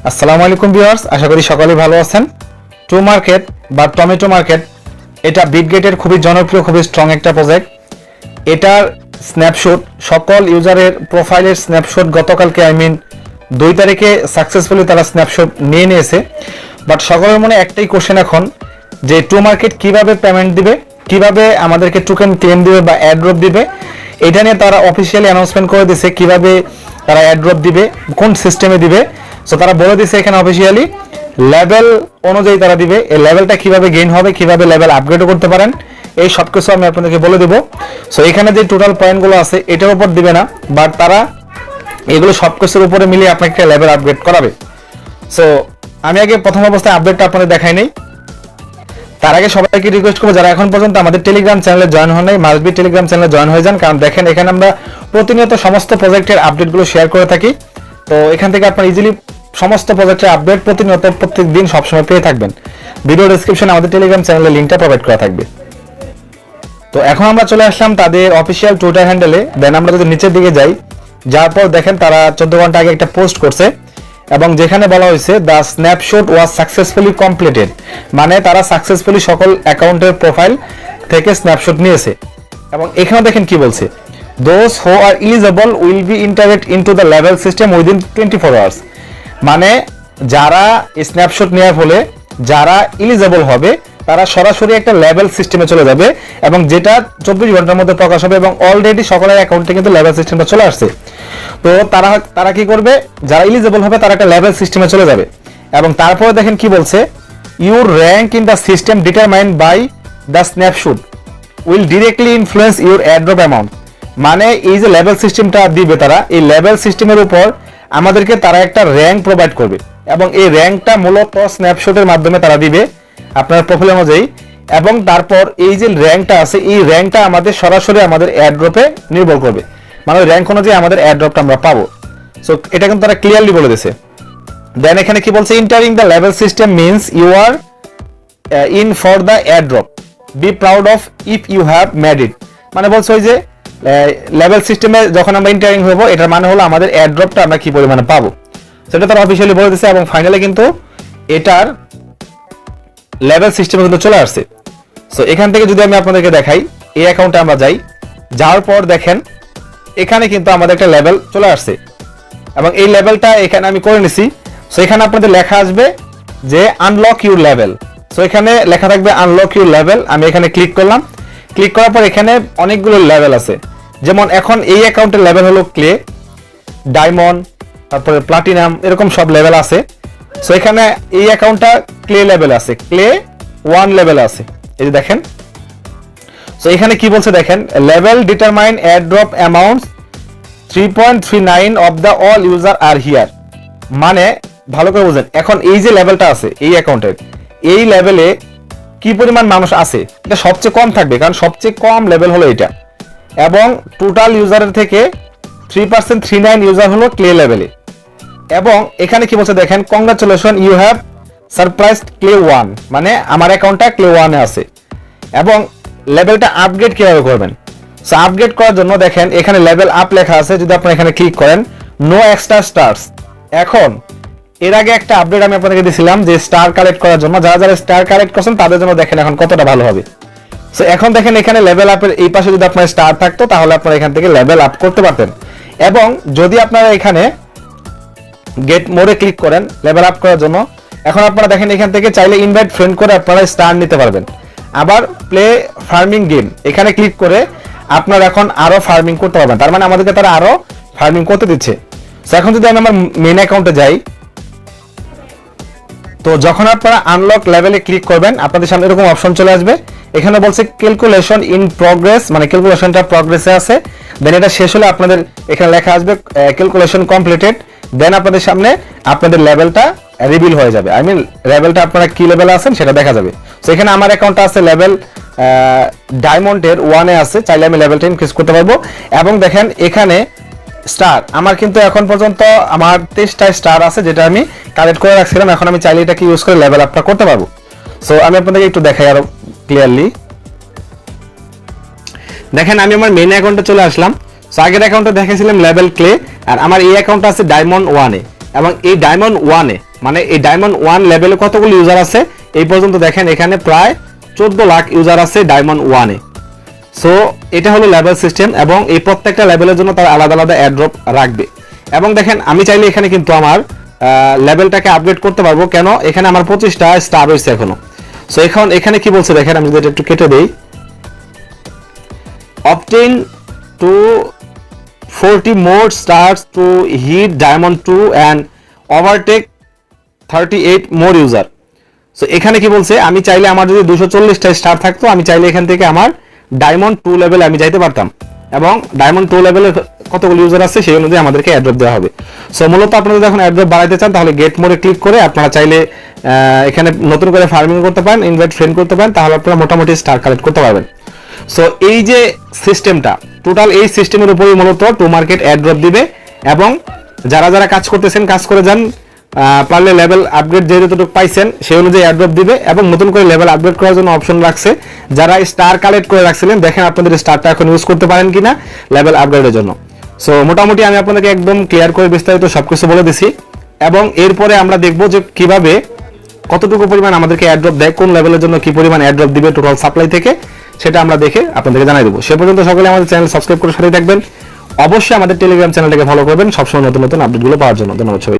আসসালামু আলাইকুম ভিউয়ার্স, আশা করি সকলেই ভালো আছেন। টু মার্কেট বা টমেটো মার্কেট এটা বিটগেটের খুবই জনপ্রিয়, খুবই স্ট্রং একটা প্রজেক্ট। এটার স্ন্যাপশট, সকল ইউজারের প্রোফাইলের স্ন্যাপশট গতকালকে 2 তারিখে সাকসেসফুলি তারা স্ন্যাপশট নিয়ে নিয়েছে। বাট সকলের মনে একটাই কোশ্চেন এখন, যে টু মার্কেট কিভাবে পেমেন্ট দিবে, কিভাবে আমাদেরকে টোকেন ক্লেম দিবে বা অ্যাড্রপ দিবে, এটা নিয়ে তারা অফিসিয়ালি অ্যানাউন্সমেন্ট করে দিয়েছে কিভাবে তারা অ্যাড্রপ দিবে, কোন সিস্টেমে দিবে। সো তারা বলে দিয়েছে এখানে অফিসিয়ালি লেভেল অনুযায়ী তারা দিবে। এই লেভেলটা কিভাবে গেইন হবে, কিভাবে লেভেল আপগ্রেডও করতে পারেন, এই সব কিছু আমি আপনাদেরকে বলে দেবো। সো এখানে যে টোটাল পয়েন্টগুলো আছে এটার উপর দিবে না, বাট তারা এগুলো সব কিছুর উপরে মিলিয়ে আপনাকে লেভেল আপগ্রেড করাবে। সো আমি আগে প্রথম অবস্থায় আপডেটটা আপনাদের দেখাই নেই। তার আগে সবাইকে রিকোয়েস্ট করবো, যারা এখন পর্যন্ত আমাদের টেলিগ্রাম চ্যানেলে জয়েন হন নাই, মাস্ট বি টেলিগ্রাম চ্যানেলে জয়েন হয়ে যান। কারণ দেখেন এখানে আমরা প্রতিনিয়ত সমস্ত প্রজেক্টের আপডেটগুলো শেয়ার করে থাকি। তো এখান থেকে আপনারা ইজিলি সমস্ত প্রজেক্টের আপডেট প্রতিনিয়ত প্রত্যেক দিন সবসময় পেয়ে থাকবেন। ভিডিও ডেসক্রিপশনে আমাদের টেলিগ্রাম চ্যানেলের লিঙ্কটা প্রোভাইড করা থাকবে। তো এখন আমরা চলে আসলাম তাদের অফিসিয়াল টুইটার হ্যান্ডেলে। দেন আমরা যদি নিচের দিকে যাই, যার পর দেখেন তারা 14 ঘন্টা আগে একটা পোস্ট করছে এবং যেখানে বলা হয়েছে the snapshot was successfully completed, মানে তারা সাকসেসফুলি সকল অ্যাকাউন্টের প্রোফাইল থেকে স্ন্যাপশট নিয়েছে। এবং এখানে দেখেন কি বলছে, those who are eligible will be interact into the level system within 24 hours. মানে যারা স্ন্যাপশট নেওয়ার ফলে যারা এলিজিবল হবে তারা সরাসরি একটা লেভেল সিস্টেমে চলে যাবে, এবং যেটা 24 ঘন্টার মধ্যে প্রকাশ হবে। এবং অলরেডি সকলের অ্যাকাউন্টে কিন্তু লেভেল সিস্টেমটা চলে আসছে। তো তারা কি করবে, যারা এলিজিবল হবে তারা একটা লেভেল সিস্টেমে চলে যাবে। এবং তারপরে দেখেন কি বলছে, your rank in the system determined by the snapshot will directly influence your airdrop amount. মানে এই যে লেভেল সিস্টেমটা দিবে তারা, এই লেভেল সিস্টেমের উপর আমাদেরকে তারা একটা র্যাঙ্ক প্রোভাইড করবে, এবং এই র্যাঙ্কটা মূলত স্ন্যাপশটের মাধ্যমে তারা দিবে আপনার প্রোফাইল অনুযায়ী। এবং তারপর এই যে র্যাঙ্কটা আছে, এই র্যাঙ্কটা আমাদের সরাসরি আমাদের অ্যাড্রপে নির্ভর করবে, মানে র্যাঙ্ক অনুযায়ী আমাদের অ্যাড্রপটা আমরা পাবো। সো এটা কিন্তু তারা ক্লিয়ারলি বলে দিয়েছে। দেন এখানে কি বলছে, entering the level system means you are in for the airdrop, be proud of if you have made it. মানে বলছে ওই যে লেভেল সিস্টেমে যখন আমরা ইন্টারিং হবো, এটার মানে হলো আমাদের অ্যাড্রপটা আমরা কি পরিমাণে পাবো, সেটা তারা অফিসিয়ালি বলে দিয়েছে। এবং ফাইনালি কিন্তু এটার লেভেল সিস্টেমে কিন্তু চলে আসছে। সো এখান থেকে যদি আমি আপনাদেরকে দেখাই, এই অ্যাকাউন্টে আমরা যাওয়ার পর দেখেন এখানে কিন্তু আমাদের একটা লেভেল চলে আসছে, এবং এই লেভেলটা এখানে আমি করে নিছি। সো এখানে আপনাদের লেখা আসবে যে আনলক ইউর লেভেল। সো এখানে লেখা থাকবে আনলক ইউর লেভেল। আমি এখানে ক্লিক করলাম। ক্লিক করার পর এখানে অনেকগুলো লেভেল আছে, যেমন এখন এই অ্যাকাউন্টের লেভেল হলো ক্লে, ডায়মন্ড, তারপরে প্লাটিনাম, এরকম সব লেভেল আছে। সো এখানে এই অ্যাকাউন্টটা ক্লে লেভেল আছে, ক্লে 1 লেভেল আছে, এই যে দেখেন। সো এখানে কি বলছে দেখেন, level determine airdrop amount 3.39 of the all user R here. মানে ভালো করে বুঝেন, এখন এই যে লেভেলটা আছে এই অ্যাকাউন্টের, এই লেভেলে কি পরিমাণ মানুষ আছে, এটা সবচেয়ে কম থাকবে, কারণ সবচেয়ে কম লেভেল হলো এটা। এবং টোটাল ইউজারের থেকে 3.39 ইউজার হলো ক্লে লেভেলে। এবং এখানে কি বলছে দেখেন, congratulation you have surprised clay 1, মানে আমার অ্যাকাউন্টটা ক্লে 1 এ আছে। এবং লেভেলটা আপগ্রেড কিভাবে করবেন, সো আপগ্রেড করার জন্য দেখেন এখানে লেভেল আপ লেখা আছে, যদি আপনি এখানে ক্লিক করেন নো এক্সট্রা স্টারস। এখন এর আগে একটা আপডেট আমি আপনাদেরকে দিয়েছিলাম যে স্টার কালেক্ট করার জন্য, যারা যারা স্টার কালেক্ট করছেন তাদের জন্য দেখেন এখন কতটা ভালো হবে। সো এখন দেখেন এখানে লেভেল আপের এই পাশে যদি আপনার স্টার থাকতো তাহলে আপনারা এখান থেকে লেভেল আপ করতে পারতেন। এবং যদি আপনারা এখানে গেট মোরে ক্লিক করেন লেভেল আপ করার জন্য, এখন আপনারা দেখেন এখান থেকে চাইলে ইনভাইট ফ্রেন্ড করে আপনারা স্টার নিতে পারবেন। আবার প্লে ফার্মিং গেম, এখানে ক্লিক করে আপনারা এখন আরো ফার্মিং করতে পারবেন, তার মানে আমাদেরকে তারা আরো ফার্মিং করতে দিচ্ছে। সো এখন যদি আমি আমার মেইন অ্যাকাউন্টে যাই, তো যখন আপনারা আনলক লেভেলে ক্লিক করবেন আপনাদের সামনে এরকম অপশন চলে আসবে। এখানে বলছে ক্যালকুলেশন ইন প্রগ্রেস, মানে ক্যালকুলেশনটা প্রগ্রেসে আছে। দেন এটা শেষ হলে আপনাদের এখানে লেখা আসবে ক্যালকুলেশন কমপ্লিটেড। দেন আপনাদের সামনে আপনাদের লেভেলটা রিভিল হয়ে যাবে, আই মিন লেভেলটা আপনারা কি লেভেলে আছেন সেটা দেখা যাবে। সো এখানে আমার অ্যাকাউন্টটা আছে লেভেল ডায়মন্ডের 1 এ আছে, চাইলে আমি লেভেলটা ইনক্রিজ করতে পারবো। এবং দেখেন এখানে স্টার আমার কিন্তু এখন পর্যন্ত আমার 23টা স্টার আছে, যেটা আমি কালেক্ট করে রাখছিলাম। এখন আমি চাইলে এটাকে ইউজ করে লেভেল আপটা করতে পারবো। সো আমি আপনাদেরকে একটু দেখাই আরো ক্লিয়ারলি। দেখেন আমি আমার মেইন অ্যাকাউন্টে চলে আসলাম। সো আগের অ্যাকাউন্টে দেখেছিলাম লেভেল ক্লে, আর আমার এই অ্যাকাউন্টটা আছে ডায়মন্ড 1 এ। এবং এই ডায়মন্ড 1 এ মানে এই ডায়মন্ড 1 লেভেলে কতগুলো ইউজার আছে এই পর্যন্ত দেখেন এখানে প্রায় 14 লাখ ইউজার আছে ডায়মন্ড 1 এ। সো এটা হলো লেভেল সিস্টেম এবং এই প্রত্যেকটা লেভেলের জন্য তারা আলাদা আলাদা এয়ারড্রপ রাখবে। এবং দেখেন আমি চাইলে এখানে কিন্তু আমার লেভেলটাকে আপগ্রেড করতে পারবো, কেন এখানে আমার 25টা স্টার হয়েছে এখনো। সো এখন এখানে কি বলছে দেখেন, আমি যদি একটু কেটে দেই, obtain to 40 more stars to hit diamond 2 and overtake 38 more user। So এখানে কি বলছে, আমি চাইলে আমার যদি 240টা স্টার থাকতো আমি চাইলে এখান থেকে আমার ডায়মন্ড 2 লেভেলে আমি যাইতে পারতাম এবং ডায়মন্ড 2 লেভেলে কতগুলো ইউজার আছে সেই অনুযায়ী আমাদেরকে অ্যাড্রপ দেওয়া হবে। সো মূলত আপনারা যখন অ্যাড্রপ বাড়াইতে চান তাহলে গেট মোডে ক্লিক করে আপনারা চাইলে এখানে নতুন করে ফার্মিং করতে পারেন, ইনভাইট ফ্রেন্ড করতে পারেন, তাহলে আপনারা মোটামুটি স্টার কালেক্ট করতে পারবেন। সো এই যে সিস্টেমটা টোটাল এই সিস্টেমের উপরই মূলত টু মার্কেট অ্যাড্রপ দিবে এবং যারা যারা কাজ করতেছেন কাজ করে যান, পারলে লেভেল আপগ্রেড যে যতটুকু পাইছেন সেই অনুযায়ী অ্যাড্রপ দিবে এবং নতুন করে লেভেল আপগ্রেড করার জন্য অপশন রাখছে। যারা স্টার কালেক্ট করে রাখছিলেন দেখেন আপনাদের স্টারটা এখন ইউজ করতে পারেন কিনা লেভেল আপগ্রেডের জন্য। সো মোটামুটি আমি আপনাদেরকে একদম ক্লিয়ার করে বিস্তারিত সবকিছু বলে দিছি এবং এরপরে আমরা দেখব যে কিভাবে কতটুকু পরিমাণ আমাদেরকে অ্যাড্রপ দেয়, কোন লেভেলের জন্য কি পরিমাণ অ্যাড্রপ দিবে টোটাল সাপ্লাই থেকে, সেটা আমরা দেখে আপনাদেরকে জানাই দেবো। সে পর্যন্ত সকলে আমাদের চ্যানেল সাবস্ক্রাইব করে সাথে থাকবেন, অবশ্যই আমাদের টেলিগ্রাম চ্যানেলটাকে ফলো করবেন সবসময় নতুন নতুন আপডেটগুলো পাওয়ার জন্য। ধন্যবাদ সবাই।